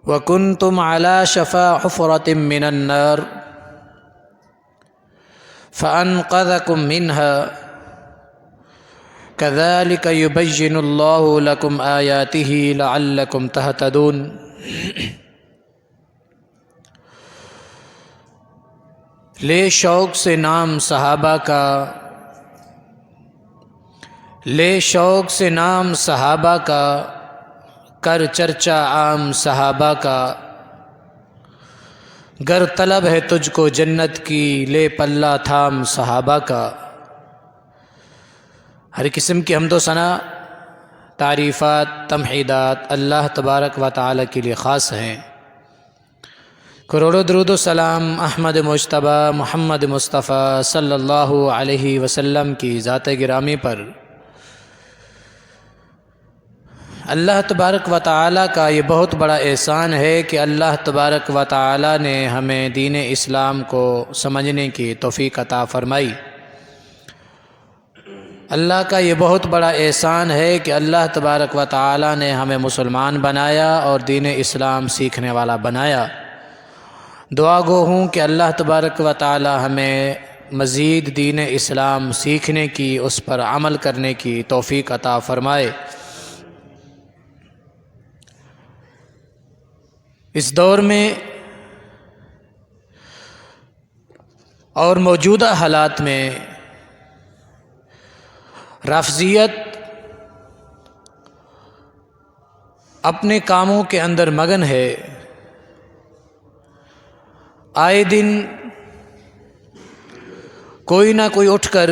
وَكُنْتُمْ عَلَى شَفَا حُفْرَةٍ مِّنَ النَّارِ فَأَنْقَذَكُم مِّنْهَا كَذَلِكَ يُبَيِّنُ اللَّهُ لَكُمْ آيَاتِهِ لَعَلَّكُمْ تَهْتَدُونَ۔ لے شوق سے نام صحابہ کا، لے شوق سے نام صحابہ کا، کر چرچا عام صحابہ کا، گر طلب ہے تجھ کو جنت کی، لے پلہ تھام صحابہ کا۔ ہر قسم کی حمد و ثنا، تعریفات، تمحیدات اللہ تبارک و تعالی کے لیے خاص ہیں۔ کروڑوں درود و سلام احمد مجتبی محمد مصطفیٰ صلی اللہ علیہ وسلم کی ذات گرامی پر۔ اللہ تبارک و تعالی کا یہ بہت بڑا احسان ہے کہ اللہ تبارک و تعالی نے ہمیں دین اسلام کو سمجھنے کی توفیق عطا فرمائی۔ اللہ کا یہ بہت بڑا احسان ہے کہ اللہ تبارک و تعالی نے ہمیں مسلمان بنایا اور دین اسلام سیکھنے والا بنایا۔ دعا گو ہوں کہ اللہ تبارک و تعالی ہمیں مزید دین اسلام سیکھنے کی، اس پر عمل کرنے کی توفیق عطا فرمائے۔ اس دور میں اور موجودہ حالات میں رافضیت اپنے کاموں کے اندر مگن ہے۔ آئے دن کوئی نہ کوئی اٹھ کر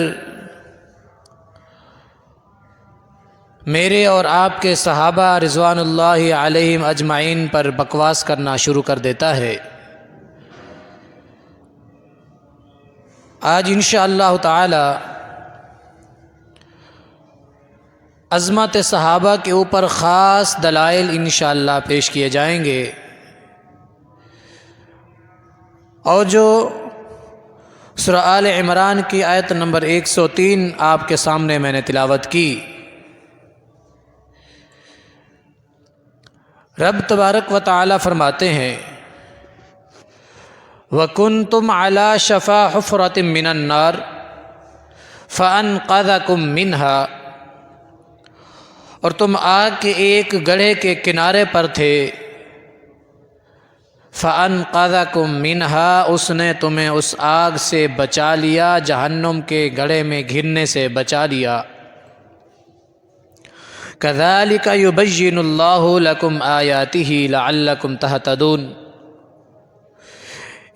میرے اور آپ کے صحابہ رضوان اللہ علیہم اجمعین پر بکواس کرنا شروع کر دیتا ہے۔ آج انشاءاللہ تعالی عظمت صحابہ کے اوپر خاص دلائل انشاءاللہ پیش کیے جائیں گے، اور جو سورہ آل عمران کی آیت نمبر 103 آپ کے سامنے میں نے تلاوت کی۔ رب تبارک و تعالی فرماتے ہیں وَكُنْتُمْ عَلَى شَفَا حُفْرَةٍ مِّنَ النَّارِ فَأَنْقَذَكُم مِّنْهَا، اور تم آگ کے ایک گڑھے کے کنارے پر تھے۔ فَأَنْقَذَكُم مِّنْهَا، اس نے تمہیں اس آگ سے بچا لیا، جہنم کے گڑھے میں گرنے سے بچا لیا۔ كَذَلِكَ يُبَيِّنُ اللَّهُ لَكُمْ آيَاتِهِ لَعَلَّكُمْ تَهْتَدُونَ۔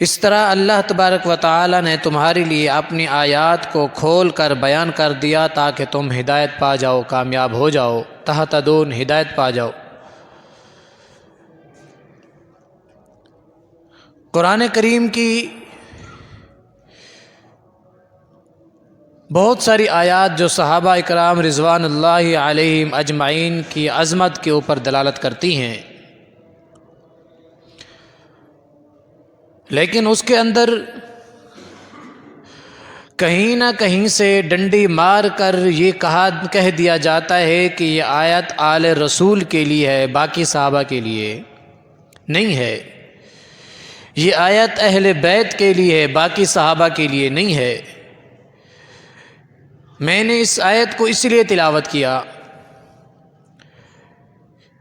اس طرح اللہ تبارک و تعالی نے تمہارے لیے اپنی آیات کو کھول کر بیان کر دیا تاکہ تم ہدایت پا جاؤ، کامیاب ہو جاؤ، تہتدون، ہدایت پا جاؤ۔ قرآن کریم کی بہت ساری آیات جو صحابہ اکرام رضوان اللہ علیہم اجمعین کی عظمت کے اوپر دلالت کرتی ہیں، لیکن اس کے اندر کہیں نہ کہیں سے ڈنڈی مار کر یہ کہہ دیا جاتا ہے کہ یہ آیت آل رسول کے لیے ہے، باقی صحابہ کے لیے نہیں ہے۔ یہ آیت اہل بیت کے لیے ہے، باقی صحابہ کے لیے نہیں ہے۔ میں نے اس آیت کو اس لیے تلاوت کیا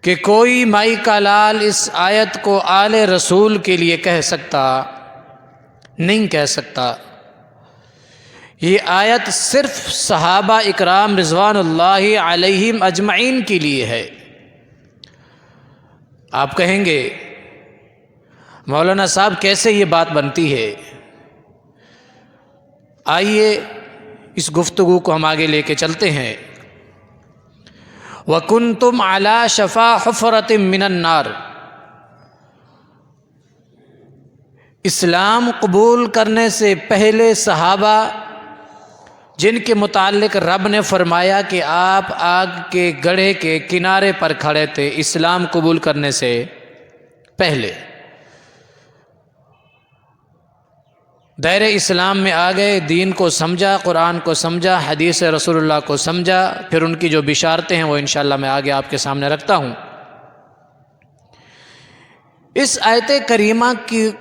کہ کوئی مائی کا لال اس آیت کو آل رسول کے لیے کہہ سکتا نہیں، کہہ سکتا۔ یہ آیت صرف صحابہ اکرام رضوان اللہ علیہم اجمعین کے لیے ہے۔ آپ کہیں گے مولانا صاحب کیسے یہ بات بنتی ہے؟ آئیے اس گفتگو کو ہم آگے لے کے چلتے ہیں۔ وَكُنْتُمْ عَلَى شَفَا حُفْرَةٍ مِّنَ النَّارِ، اسلام قبول کرنے سے پہلے صحابہ جن کے متعلق رب نے فرمایا کہ آپ آگ کے گڑھے کے کنارے پر کھڑے تھے اسلام قبول کرنے سے پہلے، دائرہ اسلام میں آ گئے، دین کو سمجھا، قرآن کو سمجھا، حدیث رسول اللہ کو سمجھا، پھر ان کی جو بشارتیں ہیں وہ انشاءاللہ میں آگے آپ کے سامنے رکھتا ہوں۔ اس آیت کریمہ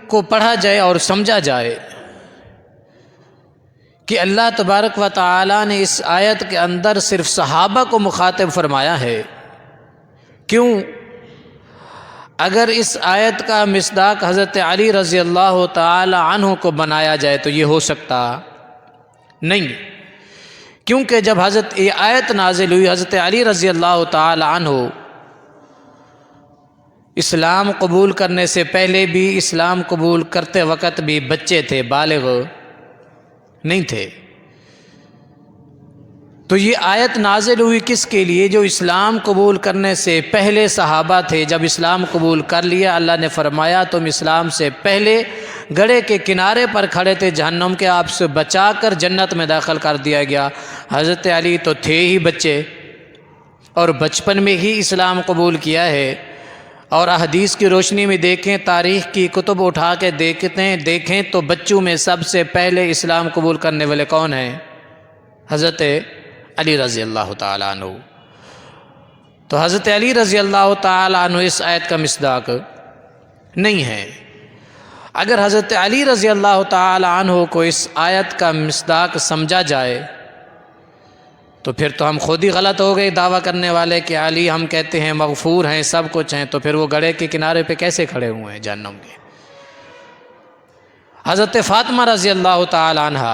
کو پڑھا جائے اور سمجھا جائے کہ اللہ تبارک و تعالی نے اس آیت کے اندر صرف صحابہ کو مخاطب فرمایا ہے۔ کیوں؟ اگر اس آیت کا مصداق حضرت علی رضی اللہ تعالی عنہ کو بنایا جائے تو یہ ہو سکتا نہیں، کیونکہ جب یہ آیت نازل ہوئی، حضرت علی رضی اللہ تعالی عنہ اسلام قبول کرنے سے پہلے بھی، اسلام قبول کرتے وقت بھی بچے تھے، بالغ نہیں تھے۔ تو یہ آیت نازل ہوئی کس کے لیے؟ جو اسلام قبول کرنے سے پہلے صحابہ تھے۔ جب اسلام قبول کر لیا، اللہ نے فرمایا تم اسلام سے پہلے گڑھے کے کنارے پر کھڑے تھے جہنم کے، آپ سے بچا کر جنت میں داخل کر دیا گیا۔ حضرت علی تو تھے ہی بچے اور بچپن میں ہی اسلام قبول کیا ہے، اور احادیث کی روشنی میں دیکھیں، تاریخ کی کتب اٹھا کے دیکھیں تو بچوں میں سب سے پہلے اسلام قبول کرنے والے کون ہیں؟ حضرت علی رضی اللہ تعالیٰ عنہ۔ تو حضرت علی رضی اللہ تعالیٰ عنہ اس آیت کا مصداق نہیں ہے۔ اگر حضرت علی رضی اللہ تعالیٰ عنہ کو اس آیت کا مصداق سمجھا جائے تو پھر تو ہم خود ہی غلط ہو گئے دعویٰ کرنے والے کہ علی ہم کہتے ہیں مغفور ہیں، سب کچھ ہیں، تو پھر وہ گڑھے کے کنارے پہ کیسے کھڑے ہوئے ہیں جہنم کے؟ حضرت فاطمہ رضی اللہ تعالی عنہ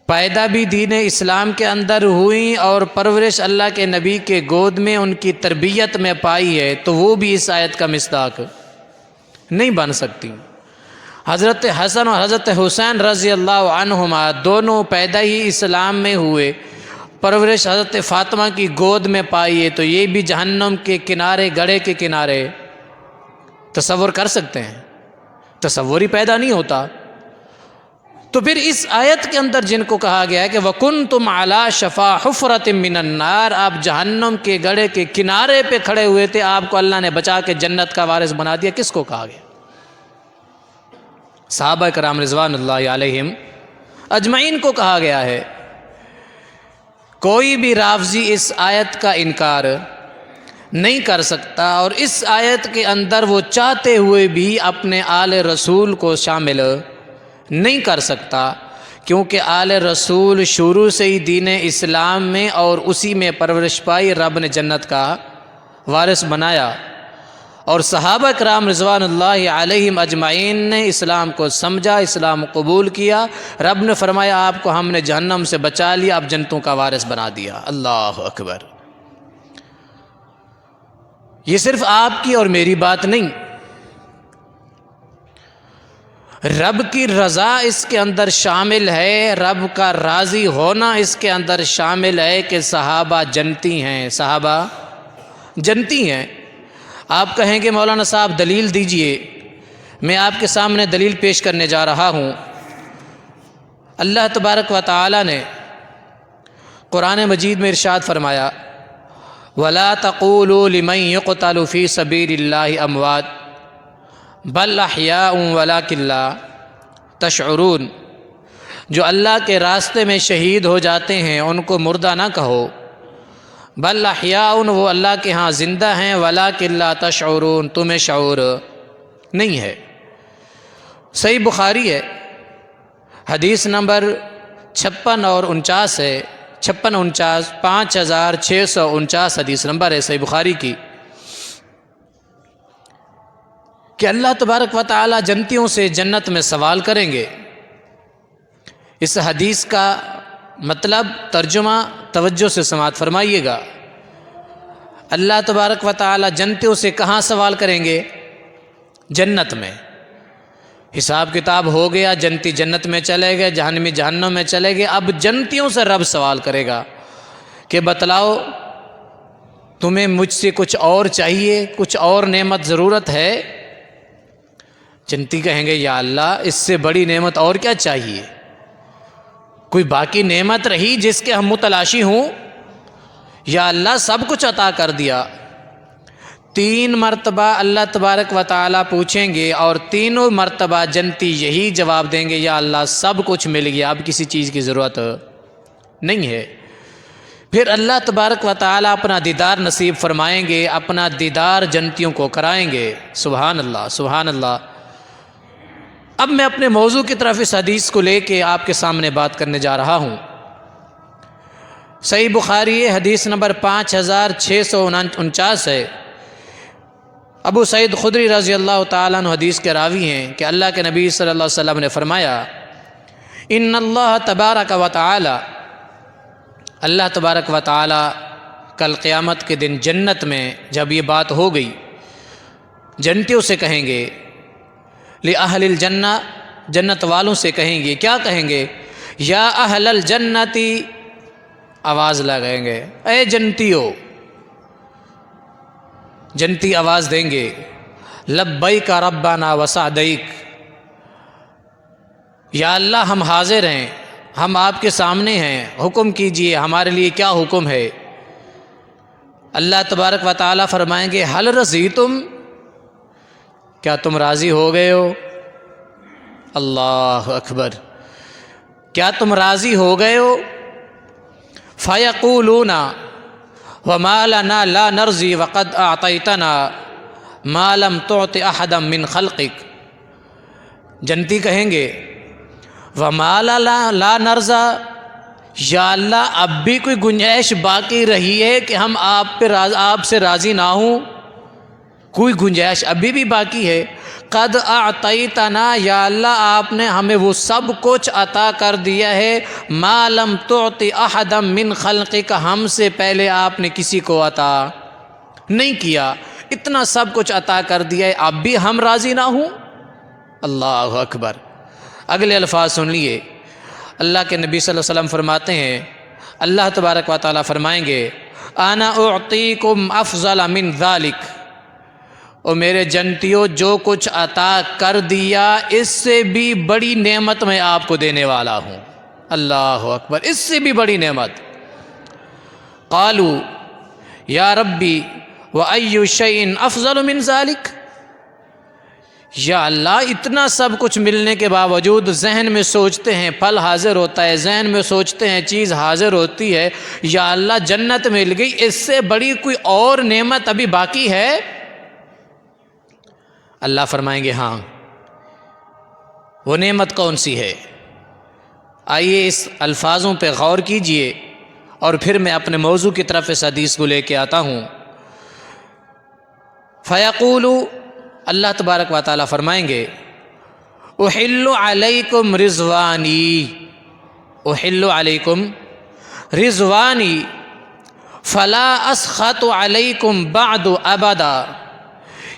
پیدا بھی دین اسلام کے اندر ہوئیں اور پرورش اللہ کے نبی کے گود میں ان کی تربیت میں پائی ہے، تو وہ بھی اس آیت کا مصداق نہیں بن سکتی۔ حضرت حسن اور حضرت حسین رضی اللہ عنہما دونوں پیدا ہی اسلام میں ہوئے، پرورش حضرت فاطمہ کی گود میں پائی ہے، تو یہ بھی جہنم کے کنارے، گڑھے کے کنارے تصور کر سکتے ہیں؟ تصور ہی پیدا نہیں ہوتا۔ تو پھر اس آیت کے اندر جن کو کہا گیا ہے کہ وَكُنْتُمْ عَلَى شَفَا حُفْرَةٍ مِّنَ النَّارِ، آپ جہنم کے گڑھے کے کنارے پہ کھڑے ہوئے تھے، آپ کو اللہ نے بچا کے جنت کا وارث بنا دیا۔ کس کو کہا گیا؟ صحابہ کرام رضوان اللہ علیہم اجمعین کو کہا گیا ہے۔ کوئی بھی رافضی اس آیت کا انکار نہیں کر سکتا، اور اس آیت کے اندر وہ چاہتے ہوئے بھی اپنے آل رسول کو شامل نہیں کر سکتا، کیونکہ آل رسول شروع سے ہی دین اسلام میں اور اسی میں پرورش پائی، رب نے جنت کا وارث بنایا، اور صحابہ کرام رضوان اللہ علیہم اجمعین نے اسلام کو سمجھا، اسلام قبول کیا، رب نے فرمایا آپ کو ہم نے جہنم سے بچا لیا، اب جنتوں کا وارث بنا دیا۔ اللہ اکبر! یہ صرف آپ کی اور میری بات نہیں، رب کی رضا اس کے اندر شامل ہے، رب کا راضی ہونا اس کے اندر شامل ہے کہ صحابہ جنتی ہیں، صحابہ جنتی ہیں۔ آپ کہیں گے مولانا صاحب دلیل دیجئے، میں آپ کے سامنے دلیل پیش کرنے جا رہا ہوں۔ اللہ تبارک و تعالی نے قرآن مجید میں ارشاد فرمایا وَلَا تَقُولُوا لِمَن يُقْتَلُ فِي سَبِيلِ اللَّهِ أَمْوَاتٌ بَلْ أَحْيَاءٌ وَلَٰكِن لَّا تَشْعُرُونَ، جو اللہ کے راستے میں شہید ہو جاتے ہیں ان کو مردہ نہ کہو، بل احیاء، وہ اللہ کے ہاں زندہ ہیں، ولیکن لا تشعرون، تمہیں شعور نہیں ہے۔ صحیح بخاری ہے، حدیث نمبر 56 اور 49 ہے، 56 49 5649 حدیث نمبر ہے صحیح بخاری کی، کہ اللہ تبارک و تعالی جنتیوں سے جنت میں سوال کریں گے۔ اس حدیث کا مطلب ترجمہ توجہ سے سماعت فرمائیے گا۔ اللہ تبارک و تعالی جنتیوں سے کہاں سوال کریں گے؟ جنت میں۔ حساب کتاب ہو گیا، جنتی جنت میں چلے گئے، جہنمی جہنم میں چلے گئے، اب جنتیوں سے رب سوال کرے گا کہ بتلاؤ تمہیں مجھ سے کچھ اور چاہیے، کچھ اور نعمت ضرورت ہے؟ جنتی کہیں گے یا اللہ اس سے بڑی نعمت اور کیا چاہیے؟ کوئی باقی نعمت رہی جس کے ہم متلاشی ہوں؟ یا اللہ سب کچھ عطا کر دیا۔ 3 مرتبہ اللہ تبارک و تعالی پوچھیں گے اور تینوں مرتبہ جنتی یہی جواب دیں گے یا اللہ سب کچھ مل گیا، اب کسی چیز کی ضرورت نہیں ہے۔ پھر اللہ تبارک و تعالیٰ اپنا دیدار نصیب فرمائیں گے، اپنا دیدار جنتیوں کو کرائیں گے۔ سبحان اللہ، سبحان اللہ۔ اب میں اپنے موضوع کی طرف اس حدیث کو لے کے آپ کے سامنے بات کرنے جا رہا ہوں۔ صحیح بخاری حدیث نمبر 5649 ہے۔ ابو سعید خدری رضی اللہ تعالیٰ عنہ حدیث کے راوی ہیں کہ اللہ کے نبی صلی اللہ علیہ وسلم نے فرمایا، ان اللہ تبارک و تعالی، اللہ تبارک و تعالی کل قیامت کے دن جنت میں جب یہ بات ہو گئی، جنتیوں سے کہیں گے، لأہل الجنہ، جنت والوں سے کہیں گے، کیا کہیں گے؟ یا اہل الجنتی، آواز لگائیں گے، اے جنتیو، جنتی آواز دیں گے، لبیک ربنا وسعدیک، یا اللہ ہم حاضر ہیں، ہم آپ کے سامنے ہیں، حکم کیجئے، ہمارے لیے کیا حکم ہے؟ اللہ تبارک و تعالیٰ فرمائیں گے، حل رضیتم، کیا تم راضی ہو گئے ہو؟ اللہ اکبر، کیا تم راضی ہو گئے ہو؟ فیقولون وما لنا لا نرضی وقد اعطیتنا ما لم تعط احدا من خلقک، جنتی کہیں گے، وما لنا لا نرضی، یا اللہ اب بھی کوئی گنجائش باقی رہی ہے کہ ہم آپ سے راضی نہ ہوں؟ کوئی گنجائش ابھی بھی باقی ہے؟ قد اعطیتنا، یا اللہ آپ نے ہمیں وہ سب کچھ عطا کر دیا ہے، ما لم تعط احدا من خلقک، ہم سے پہلے آپ نے کسی کو عطا نہیں کیا، اتنا سب کچھ عطا کر دیا ہے، اب بھی ہم راضی نہ ہوں؟ اللہ اکبر۔ اگلے الفاظ سن لیے، اللہ کے نبی صلی اللہ علیہ وسلم فرماتے ہیں، اللہ تبارک و تعالیٰ فرمائیں گے، انا اعطیکم افضل من ذالک، اور میرے جنتیوں جو کچھ عطا کر دیا اس سے بھی بڑی نعمت میں آپ کو دینے والا ہوں۔ اللہ اکبر، اس سے بھی بڑی نعمت۔ قالوا یا ربی وأی شیء افضل من ذالک، یا اللہ اتنا سب کچھ ملنے کے باوجود ذہن میں سوچتے ہیں، پھل حاضر ہوتا ہے، ذہن میں سوچتے ہیں چیز حاضر ہوتی ہے، یا اللہ جنت مل گئی، اس سے بڑی کوئی اور نعمت ابھی باقی ہے؟ اللہ فرمائیں گے ہاں، وہ نعمت کون سی ہے؟ آئیے اس الفاظوں پہ غور کیجئے اور پھر میں اپنے موضوع کی طرف اس حدیث کو لے کے آتا ہوں۔ فیقول، اللہ تبارک و تعالیٰ فرمائیں گے، احل علیکم رضوانی، احل علیکم رضوانی فلا اسخط علیکم بعد ابدا،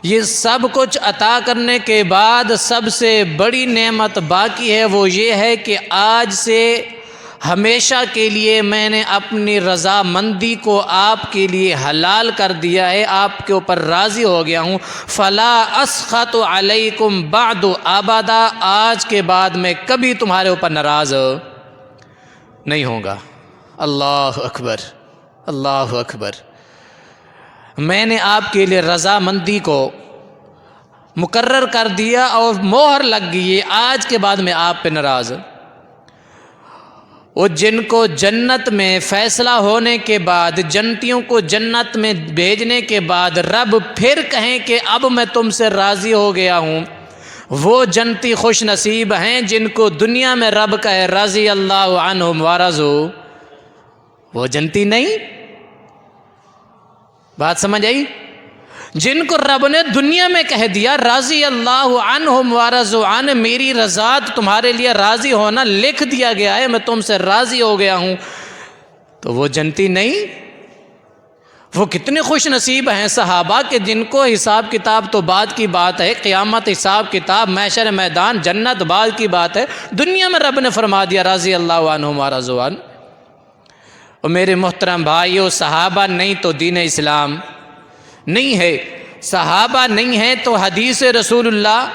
یہ سب کچھ عطا کرنے کے بعد سب سے بڑی نعمت باقی ہے، وہ یہ ہے کہ آج سے ہمیشہ کے لیے میں نے اپنی رضامندی کو آپ کے لیے حلال کر دیا ہے، آپ کے اوپر راضی ہو گیا ہوں۔ فلا اسخط علیکم بعد ابدا، آج کے بعد میں کبھی تمہارے اوپر ناراض نہیں ہوں گا۔ اللہ اکبر، اللہ اکبر۔ میں نے آپ کے لیے رضامندی کو مقرر کر دیا اور مہر لگ گئی ہے، آج کے بعد میں آپ پہ ناراض۔ وہ جن کو جنت میں فیصلہ ہونے کے بعد، جنتیوں کو جنت میں بھیجنے کے بعد رب پھر کہیں کہ اب میں تم سے راضی ہو گیا ہوں، وہ جنتی خوش نصیب ہیں جن کو دنیا میں رب کہے رضی اللہ عنہم ورضوا، وہ جنتی نہیں۔ بات سمجھ آئی؟ جن کو رب نے دنیا میں کہہ دیا رضی اللہ عنہم ورضوا عنہ، میری رضا تمہارے لیے راضی ہونا لکھ دیا گیا ہے، میں تم سے راضی ہو گیا ہوں، تو وہ جنتی نہیں؟ وہ کتنے خوش نصیب ہیں صحابہ کہ جن کو حساب کتاب تو بعد کی بات ہے، قیامت حساب کتاب محشر میدان جنت بعد کی بات ہے، دنیا میں رب نے فرما دیا رضی اللہ عنہم ورضوا عنہ۔ اور میرے محترم بھائیو، صحابہ نہیں تو دین اسلام نہیں ہے، صحابہ نہیں ہے تو حدیث رسول اللہ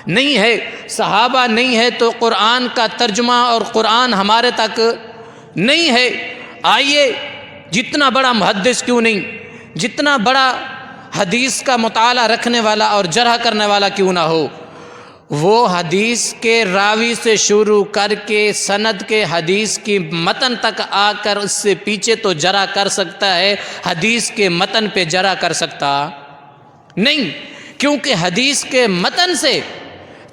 نہیں ہے، صحابہ نہیں ہے تو قرآن کا ترجمہ اور قرآن ہمارے تک نہیں ہے۔ آئیے، جتنا بڑا محدث کیوں نہیں، جتنا بڑا حدیث کا مطالعہ رکھنے والا اور جرح کرنے والا کیوں نہ ہو، وہ حدیث کے راوی سے شروع کر کے سند کے حدیث کی متن تک آ کر اس سے پیچھے تو جرا کر سکتا ہے، حدیث کے متن پہ جرا کر سکتا نہیں، کیونکہ حدیث کے متن سے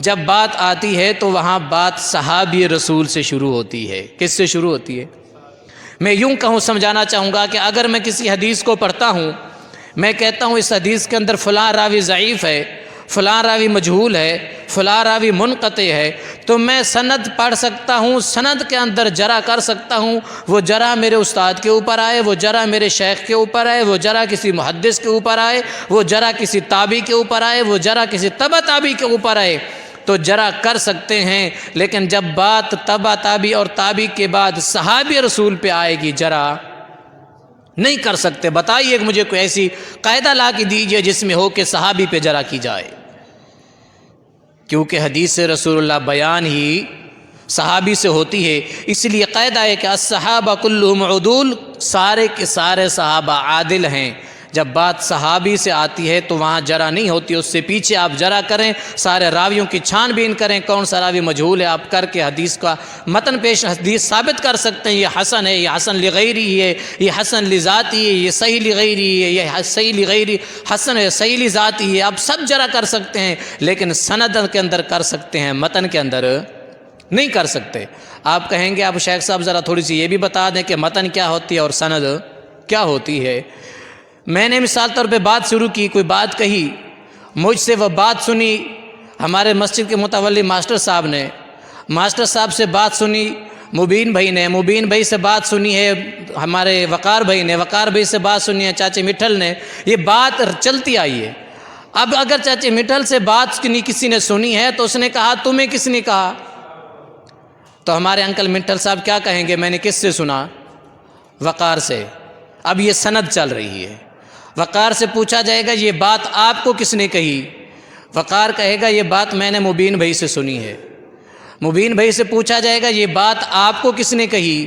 جب بات آتی ہے تو وہاں بات صحابی رسول سے شروع ہوتی ہے۔ کس سے شروع ہوتی ہے؟ میں یوں کہوں، سمجھانا چاہوں گا کہ اگر میں کسی حدیث کو پڑھتا ہوں، میں کہتا ہوں اس حدیث کے اندر فلاں راوی ضعیف ہے، فلاں راوی مجہول ہے، فلاں راوی منقطع ہے، تو میں سند پڑھ سکتا ہوں، سند کے اندر جرا کر سکتا ہوں، وہ جرا میرے استاد کے اوپر آئے، وہ جرا میرے شیخ کے اوپر آئے، وہ جرا کسی محدث کے اوپر آئے، وہ جرا کسی تابعی کے اوپر آئے، وہ جرا کسی تبع تابعی کے اوپر آئے، تو جرا کر سکتے ہیں۔ لیکن جب بات تبع تابعی اور تابعی کے بعد صحابی رسول پہ آئے گی، جرا نہیں کر سکتے۔ بتائیے کہ مجھے کوئی ایسی قاعدہ لا کے دیجئے جس میں ہو کہ صحابی پہ جرا کی جائے، کیونکہ حدیث رسول اللہ بیان ہی صحابی سے ہوتی ہے، اس لیے قاعدہ ہے کہ الصحابہ کلہم عدول، سارے کے سارے صحابہ عادل ہیں۔ جب بات صحابی سے آتی ہے تو وہاں جرا نہیں ہوتی، اس سے پیچھے آپ جرا کریں، سارے راویوں کی چھان بین کریں، کون سا راوی مجہول ہے، آپ کر کے حدیث کا متن پیش حدیث ثابت کر سکتے ہیں، یہ حسن ہے، یہ حسن لغیری ہے، یہ حسن لذاتی ہے، یہ صحیح لغیری ہے، یہ صحیح لغیری حسن ہے، صحیح لذاتی ہے، آپ سب جرا کر سکتے ہیں، لیکن سند کے اندر کر سکتے ہیں، متن کے اندر نہیں کر سکتے۔ آپ کہیں گے آپ شیخ صاحب ذرا تھوڑی سی یہ بھی بتا دیں کہ متن کیا ہوتی ہے اور سند کیا ہوتی ہے۔ میں نے مثال طور پہ بات شروع کی، کوئی بات کہی، مجھ سے وہ بات سنی، ہمارے مسجد کے متولی ماسٹر صاحب نے، ماسٹر صاحب سے بات سنی مبین بھائی نے، مبین بھائی سے بات سنی ہے ہمارے وقار بھائی نے، وقار بھائی سے بات سنی ہے چاچے مٹھل نے، یہ بات چلتی آئی ہے۔ اب اگر چاچے مٹھل سے بات کسی نے سنی ہے تو اس نے کہا تمہیں کس نے کہا، تو ہمارے انکل مٹھل صاحب کیا کہیں گے، میں نے کس سے سنا؟ وقار سے۔ اب یہ سند چل رہی ہے، وقار سے پوچھا جائے گا یہ بات آپ کو کس نے کہی، وقار کہے گا یہ بات میں نے مبین بھائی سے سنی ہے۔ مبین بھائی سے پوچھا جائے گا یہ بات آپ کو کس نے کہی،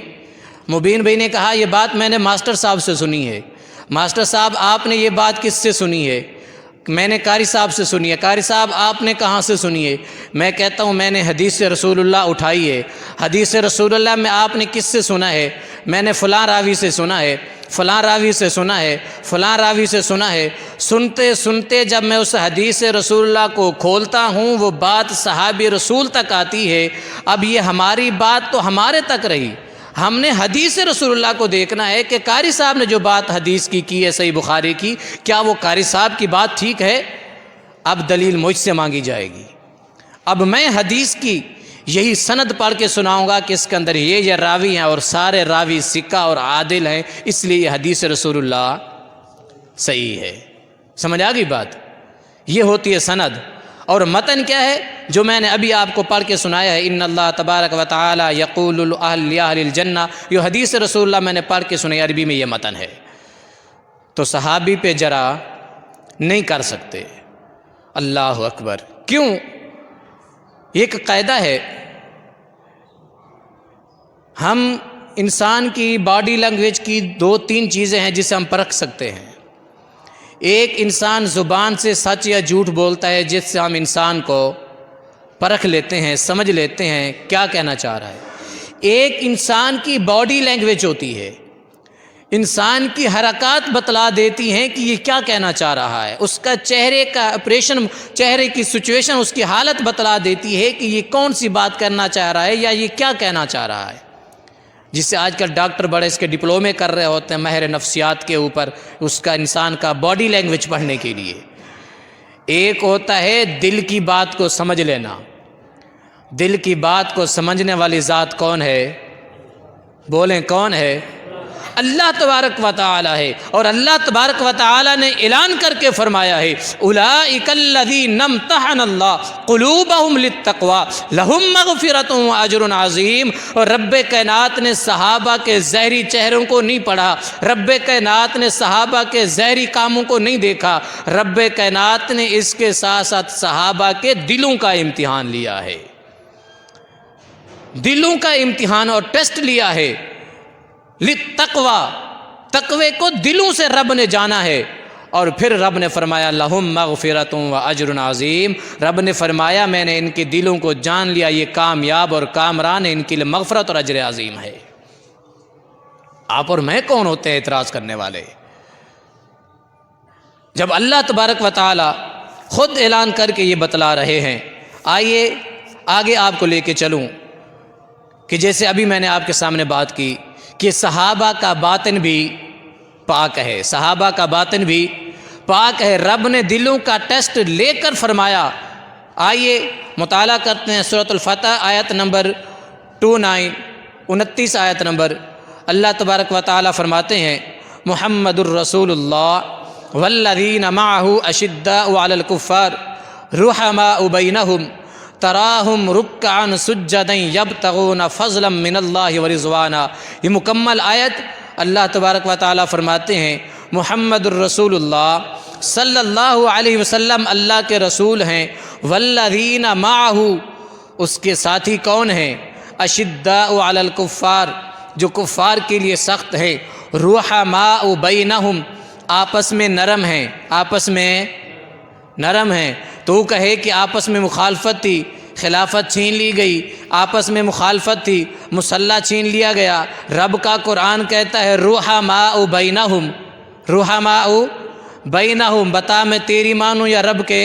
مبین بھائی نے کہا یہ بات میں نے ماسٹر صاحب سے سنی ہے۔ ماسٹر صاحب آپ نے یہ بات کس سے سنی ہے، میں نے قاری صاحب سے سنی ہے۔ قاری صاحب آپ نے کہاں سے سنی ہے، میں کہتا ہوں میں نے حدیث رسول اللہ اٹھائی ہے۔ حدیث رسول اللہ میں آپ نے کس سے سنا ہے، میں نے فلاں راوی سے سنا ہے، فلاں راوی سے سنا ہے، فلاں راوی سے سنا ہے۔ سنتے سنتے جب میں اس حدیث رسول اللہ کو کھولتا ہوں وہ بات صحابی رسول تک آتی ہے۔ اب یہ ہماری بات تو ہمارے تک رہی، ہم نے حدیث رسول اللہ کو دیکھنا ہے کہ قاری صاحب نے جو بات حدیث کی ہے صحیح بخاری کی، کیا وہ قاری صاحب کی بات ٹھیک ہے؟ اب دلیل مجھ سے مانگی جائے گی، اب میں حدیث کی یہی سند پڑھ کے سناؤں گا کہ اس کے اندر یہ راوی ہیں اور سارے راوی ثقہ اور عادل ہیں، اس لیے یہ حدیث رسول اللہ صحیح ہے۔ سمجھ آ گئی بات؟ یہ ہوتی ہے سند۔ اور متن کیا ہے جو میں نے ابھی آپ کو پڑھ کے سنایا ہے، ان اللہ تبارک و تعالی یقول لاہل الجنہ، یہ حدیث رسول اللہ میں نے پڑھ کے سنائی، عربی میں یہ متن ہے۔ تو صحابی پہ جرا نہیں کر سکتے۔ اللہ اکبر! کیوں؟ ایک قاعدہ ہے، ہم انسان کی باڈی لینگویج کی 2-3 چیزیں ہیں جسے ہم پرکھ سکتے ہیں۔ ایک انسان زبان سے سچ یا جھوٹ بولتا ہے جس سے ہم انسان کو پرکھ لیتے ہیں، سمجھ لیتے ہیں کیا کہنا چاہ رہا ہے۔ ایک انسان کی باڈی لینگویج ہوتی ہے، انسان کی حرکات بتلا دیتی ہیں کہ یہ کیا کہنا چاہ رہا ہے، اس کا چہرے کا ایکسپریشن، چہرے کی سچویشن، اس کی حالت بتلا دیتی ہے کہ یہ کون سی بات کرنا چاہ رہا ہے یا یہ کیا کہنا چاہ رہا ہے۔ جس سے آج کل ڈاکٹر بڑے اس کے ڈپلومے کر رہے ہوتے ہیں ماہر نفسیات کے اوپر، اس کا انسان کا باڈی لینگویج پڑھنے کے لیے۔ ایک ہوتا ہے دل کی بات کو سمجھ لینا۔ دل کی بات کو سمجھنے والی ذات کون ہے؟ بولیں کون ہے؟ اللہ تبارک و تعالی ہے، اور اللہ تبارک و تعالی نے اعلان کر کے فرمایا ہے اولئک الذین امتحن اللہ قلوبہم للتقوی لہم مغفرۃ واجر عظیم۔ اور رب کائنات نے صحابہ کے ظاہری چہروں کو نہیں پڑھا، رب کائنات نے صحابہ کے ظاہری کاموں کو نہیں دیکھا، رب کائنات نے اس کے ساتھ ساتھ صحابہ کے دلوں کا امتحان لیا ہے، دلوں کا امتحان اور ٹیسٹ لیا ہے۔ للتقوی، تقوی کو دلوں سے رب نے جانا ہے، اور پھر رب نے فرمایا لہم مغفرۃ و اجر عظیم، رب نے فرمایا میں نے ان کے دلوں کو جان لیا، یہ کامیاب اور کامران ہے، ان کے لیے مغفرت اور اجر عظیم ہے۔ آپ اور میں کون ہوتے ہیں اعتراض کرنے والے؟ جب اللہ تبارک و تعالی خود اعلان کر کے یہ بتلا رہے ہیں۔ آئیے آگے آپ کو لے کے چلوں کہ جیسے ابھی میں نے آپ کے سامنے بات کی کہ صحابہ کا باطن بھی پاک ہے، صحابہ کا باطن بھی پاک ہے، رب نے دلوں کا ٹیسٹ لے کر فرمایا۔ آئیے مطالعہ کرتے ہیں سورۃ الفتح آیت نمبر 29 آیت نمبر۔ اللہ تبارک و تعالی فرماتے ہیں محمد الرسول اللہ والذین معہ اشداء علی الکفار رحماء بینہم تراہم رکعا سجدا یبتغون فضلا من اللہ ورضوانا۔ یہ مکمل آیت اللہ تبارک و تعالی فرماتے ہیں محمد الرسول اللہ صلی اللہ علیہ وسلم اللہ کے رسول ہیں، والذین معہ اس کے ساتھی کون ہیں؟ اشداء علی الکفار جو کفار کے لیے سخت ہے، رحماء بینہم آپس میں نرم ہیں، آپس میں نرم ہیں۔ تو وہ کہے کہ آپس میں مخالفت تھی، خلافت چھین لی گئی، آپس میں مخالفت تھی، مسلح چھین لیا گیا۔ رب کا قرآن کہتا ہے رحماء بینہم، رحماء بینہم۔ بتا میں تیری مانوں یا رب کے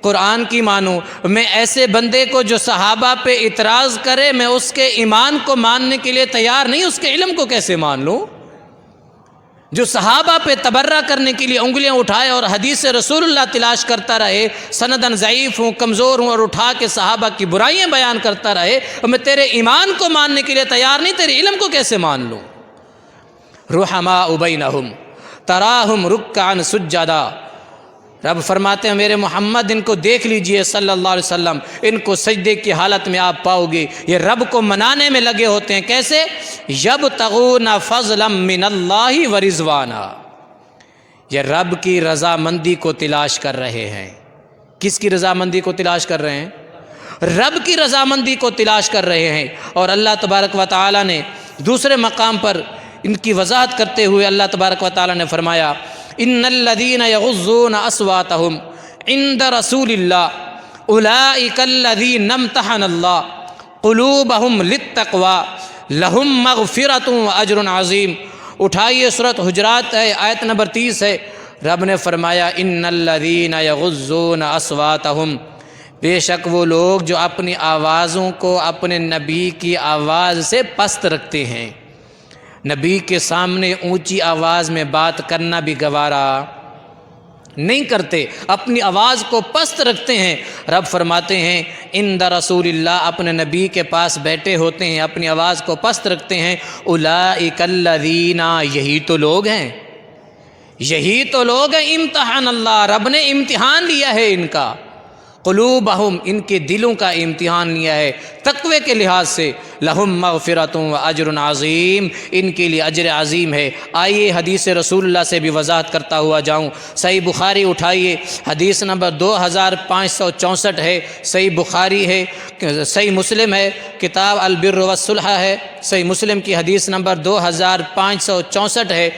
قرآن کی مانوں؟ میں ایسے بندے کو جو صحابہ پہ اعتراض کرے میں اس کے ایمان کو ماننے کے لیے تیار نہیں، اس کے علم کو کیسے مان لوں؟ جو صحابہ پہ تبرہ کرنے کے لیے انگلیاں اٹھائے اور حدیث رسول اللہ تلاش کرتا رہے، سندن ضعیف ہوں کمزور ہوں اور اٹھا کے صحابہ کی برائیاں بیان کرتا رہے، اور میں تیرے ایمان کو ماننے کے لیے تیار نہیں، تیرے علم کو کیسے مان لوں؟ رحماء بینہم تراہم رکعا سجدا۔ رب فرماتے ہیں میرے محمد ان کو دیکھ لیجئے صلی اللہ علیہ وسلم، ان کو سجدے کی حالت میں آپ پاؤ گے، یہ رب کو منانے میں لگے ہوتے ہیں۔ کیسے؟ یبتغون فضلا من اللہ ورضوانا، یہ رب کی رضامندی کو تلاش کر رہے ہیں۔ کس کی رضامندی کو تلاش کر رہے ہیں؟ رب کی رضامندی کو تلاش کر رہے ہیں۔ اور اللہ تبارک و تعالی نے دوسرے مقام پر ان کی وضاحت کرتے ہوئے اللہ تبارک و تعالی نے فرمایا ان الذین یغضون اصواتهم عند رسول اللہ اولئک الذین امتحن اللہ قلوبهم للتقوی لہم مغفرۃ واجر عظیم۔ اٹھائیے سورۃ حجرات ہے آیت نمبر 30 ہے۔ رب نے فرمایا ان الذین یغضون اصواتهم، بے شک وہ لوگ جو اپنی آوازوں کو اپنے نبی کی آواز سے پست رکھتے ہیں، نبی کے سامنے اونچی آواز میں بات کرنا بھی گوارا نہیں کرتے، اپنی آواز کو پست رکھتے ہیں۔ رب فرماتے ہیں عند رسول اللہ، اپنے نبی کے پاس بیٹھے ہوتے ہیں، اپنی آواز کو پست رکھتے ہیں۔ اولئک الذین، یہی تو لوگ ہیں، یہی تو لوگ ہیں امتحان اللہ، رب نے امتحان لیا ہے ان کا، قلوبہم، ان کے دلوں کا امتحان لیا ہے تقوی کے لحاظ سے، لہم مغفرۃ و اجر عظیم، ان کے لیے اجر عظیم ہے۔ آئیے حدیث رسول اللہ سے بھی وضاحت کرتا ہوا جاؤں۔ صحیح بخاری اٹھائیے، حدیث نمبر 2564 ہے، صحیح بخاری ہے، صحیح مسلم ہے، کتاب البر والصلح ہے، صحیح مسلم کی حدیث نمبر 2564 ہے۔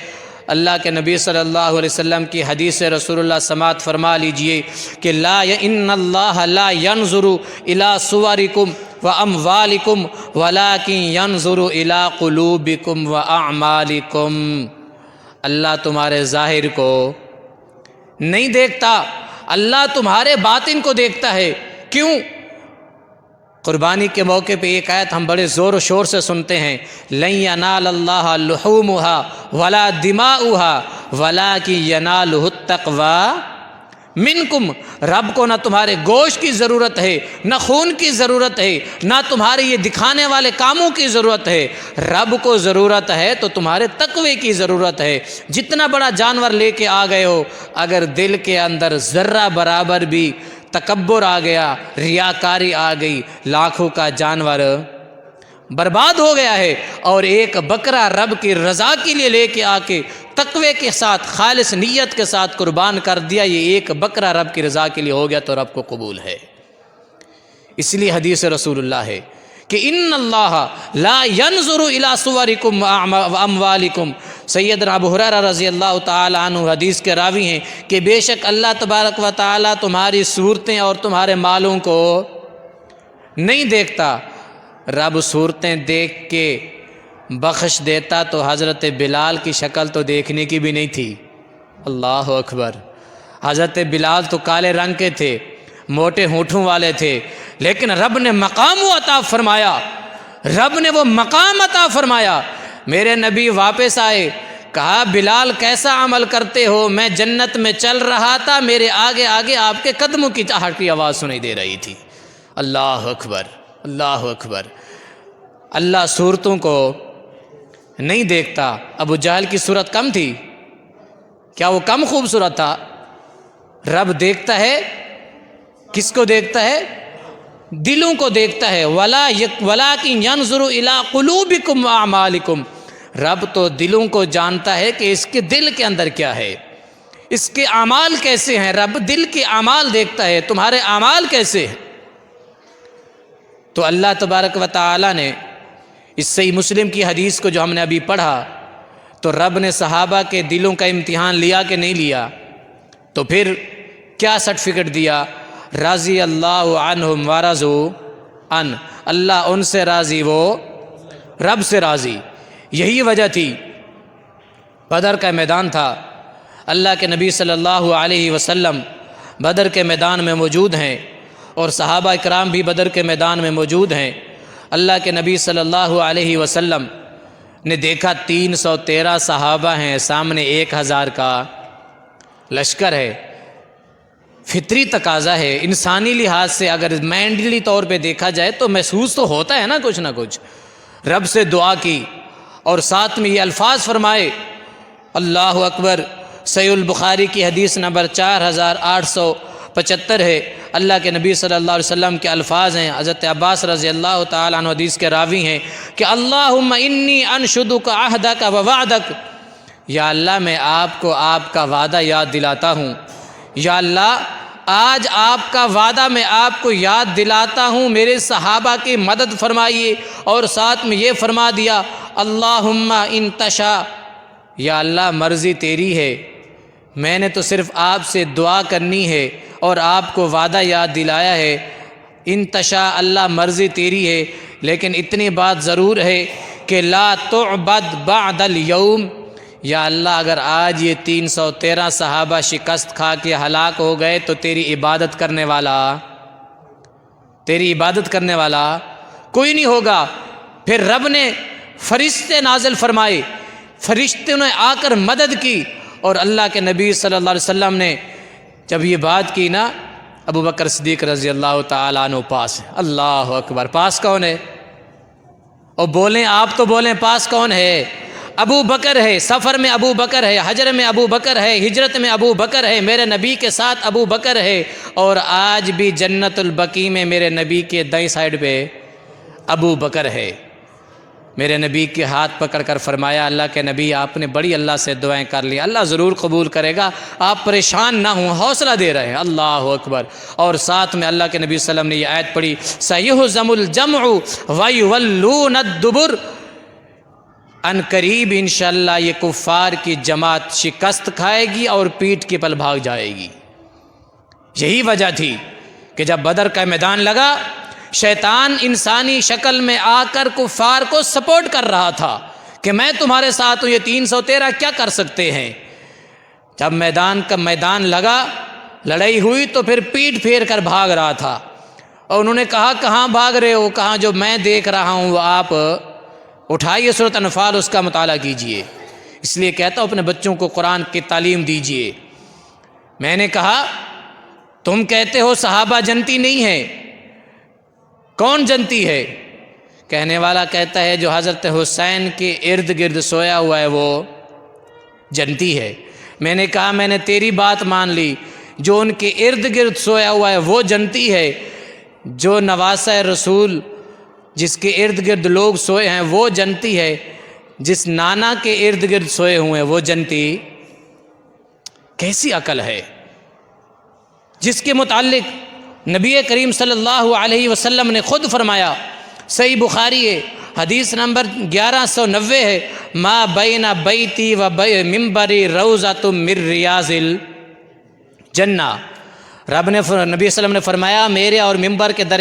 اللہ کے نبی صلی اللہ علیہ وسلم کی حدیث رسول اللہ سماعت فرما لیجئے کہ ان اللہ لا ينظر الى صورکم واموالکم ولکن ينظر الى قلوبکم واعمالکم، اللہ تمہارے ظاہر کو نہیں دیکھتا، اللہ تمہارے باطن کو دیکھتا ہے۔ کیوں؟ قربانی کے موقع پہ ایک آیت ہم بڑے زور و شور سے سنتے ہیں، لن ینال اللہ لحومها ولا دماؤها ولکن ینالہ التقوی منکم، رب کو نہ تمہارے گوشت کی ضرورت ہے، نہ خون کی ضرورت ہے، نہ تمہارے یہ دکھانے والے کاموں کی ضرورت ہے، رب کو ضرورت ہے تو تمہارے تقوی کی ضرورت ہے۔ جتنا بڑا جانور لے کے آ گئے ہو، اگر دل کے اندر ذرہ برابر بھی تکبر آ گیا، ریاکاری آ گئی، لاکھوں کا جانور برباد ہو گیا ہے۔ اور ایک بکرا رب کی رضا کے لیے لے کے آ کے تقوی کے ساتھ خالص نیت کے ساتھ قربان کر دیا، یہ ایک بکرا رب کی رضا کے لیے ہو گیا تو رب کو قبول ہے۔ اس لیے حدیث رسول اللہ ہے کہ ان اللہ لا ينظر الى صورکم واموالکم، سیدنا ابو ہریرہ رضی اللہ تعالی عنہ حدیث کے راوی ہیں کہ بے شک اللہ تبارک و تعالی تمہاری صورتیں اور تمہارے مالوں کو نہیں دیکھتا۔ رب صورتیں دیکھ کے بخش دیتا تو حضرت بلال کی شکل تو دیکھنے کی بھی نہیں تھی۔ اللہ اکبر۔ حضرت بلال تو کالے رنگ کے تھے، موٹے ہونٹوں والے تھے، لیکن رب نے مقام عطا فرمایا، رب نے وہ مقام عطا فرمایا۔ میرے نبی واپس آئے، کہا بلال کیسا عمل کرتے ہو؟ میں جنت میں چل رہا تھا، میرے آگے آگے آپ کے قدموں کی چہٹ کی آواز سنائی دے رہی تھی۔ اللہ اکبر، اللہ اکبر۔ اللہ صورتوں کو نہیں دیکھتا۔ ابو جہل کی صورت کم تھی کیا؟ وہ کم خوبصورت تھا؟ رب دیکھتا ہے، کس کو دیکھتا ہے؟ دلوں کو دیکھتا ہے۔ وَلَٰكِن يَنظُرُ إِلَىٰ قُلُوبِكُمْ وَأَعْمَالِكُمْ۔ رب تو دلوں کو جانتا ہے کہ اس کے دل کے اندر کیا ہے، اس کے اعمال کیسے ہیں۔ رب دل کے اعمال دیکھتا ہے، تمہارے اعمال کیسے ہیں۔ تو اللہ تبارک و تعالی نے اس صحیح مسلم کی حدیث کو جو ہم نے ابھی پڑھا، تو رب نے صحابہ کے دلوں کا امتحان لیا کہ نہیں لیا؟ تو پھر کیا سرٹیفکیٹ دیا؟ رضی اللہ عنہم ورضوا عنہ، اللہ ان سے راضی، وہ رب سے راضی۔ یہی وجہ تھی، بدر کا میدان تھا، اللہ کے نبی صلی اللہ علیہ وسلم بدر کے میدان میں موجود ہیں، اور صحابہ اکرام بھی بدر کے میدان میں موجود ہیں۔ اللہ کے نبی صلی اللہ علیہ وسلم نے دیکھا 313 صحابہ ہیں، سامنے 1000 کا لشکر ہے۔ فطری تقاضا ہے، انسانی لحاظ سے اگر مینڈلی طور پہ دیکھا جائے تو محسوس تو ہوتا ہے نا کچھ نہ کچھ۔ رب سے دعا کی اور ساتھ میں یہ الفاظ فرمائے، اللہ اکبر۔ صحیح البخاری کی حدیث نمبر 4875 ہے، اللہ کے نبی صلی اللہ علیہ وسلم کے الفاظ ہیں، حضرت عباس رضی اللہ تعالیٰ عنہ حدیث کے راوی ہیں کہ اللہم انی انشدک عہدک و وعدک، یا اللہ میں آپ کو آپ کا وعدہ یاد دلاتا ہوں، یا اللہ آج آپ کا وعدہ میں آپ کو یاد دلاتا ہوں، میرے صحابہ کی مدد فرمائیے۔ اور ساتھ میں یہ فرما دیا، اللہم ان تشاء، یا اللہ مرضی تیری ہے، میں نے تو صرف آپ سے دعا کرنی ہے اور آپ کو وعدہ یاد دلایا ہے۔ ان تشاء، اللہ مرضی تیری ہے، لیکن اتنی بات ضرور ہے کہ لا تعبد بعد اليوم، یا اللہ اگر آج یہ 313 صحابہ شکست کھا کے ہلاک ہو گئے تو تیری عبادت کرنے والا کوئی نہیں ہوگا۔ پھر رب نے فرشتے نازل فرمائے، فرشتوں نے آ کر مدد کی، اور اللہ کے نبی صلی اللہ علیہ وسلم نے جب یہ بات کی نا، ابو بکر صدیق رضی اللہ تعالیٰ عنہ پاس ہے۔ اللہ اکبر۔ پاس کون ہے؟ اور بولیں آپ تو بولیں، پاس کون ہے؟ ابو بکر ہے۔ سفر میں ابو بکر ہے، حجر میں ابو بکر ہے، ہجرت میں ابو بکر ہے، میرے نبی کے ساتھ ابو بکر ہے، اور آج بھی جنت البقیع میں میرے نبی کے دائیں سائڈ پہ ابو بکر ہے۔ میرے نبی کے ہاتھ پکڑ کر فرمایا، اللہ کے نبی آپ نے بڑی اللہ سے دعائیں کر لی، اللہ ضرور قبول کرے گا، آپ پریشان نہ ہوں، حوصلہ دے رہے ہیں۔ اللہ اکبر۔ اور ساتھ میں اللہ کے نبی صلی اللہ علیہ وسلم نے یہ آیت پڑھی، سَيُهْزَمُ الْجَمْعُ وَيُوَلُّونَ الدُّبُرَ، ان قریب انشاءاللہ یہ کفار کی جماعت شکست کھائے گی اور پیٹھ کے پل بھاگ جائے گی۔ یہی وجہ تھی کہ جب بدر کا میدان لگا، شیطان انسانی شکل میں آ کر کفار کو سپورٹ کر رہا تھا کہ میں تمہارے ساتھ ہوں، یہ 313 کیا کر سکتے ہیں۔ جب میدان لگا، لڑائی ہوئی تو پھر پیٹ پھیر کر بھاگ رہا تھا، اور انہوں نے کہا کہاں بھاگ رہے ہو؟ کہاں جو میں دیکھ رہا ہوں وہ آپ اٹھائیے سورۃ انفال، اس کا مطالعہ کیجئے۔ اس لیے کہتا ہوں اپنے بچوں کو قرآن کی تعلیم دیجئے۔ میں نے کہا تم کہتے ہو صحابہ جنتی نہیں ہیں، کون جنتی ہے؟ کہنے والا کہتا ہے جو حضرت حسین کے ارد گرد سویا ہوا ہے وہ جنتی ہے۔ میں نے کہا میں نے تیری بات مان لی، جو ان کے ارد گرد سویا ہوا ہے وہ جنتی ہے، جو نواسہ رسول جس کے ارد گرد لوگ سوئے ہیں وہ جنتی ہے، جس نانا کے ارد گرد سوئے ہوئے ہیں وہ جنتی؟ کیسی عقل ہے؟ جس کے متعلق نبی کریم صلی اللہ علیہ وسلم نے خود فرمایا، صحیح بخاری ہے، حدیث نمبر 1190 ہے، ما بین بیتی و ممبری روضۃ من ریاض الجنہ۔ رب نے نبی صلی اللہ علیہ وسلم نے فرمایا میرے اور ممبر کے درمیان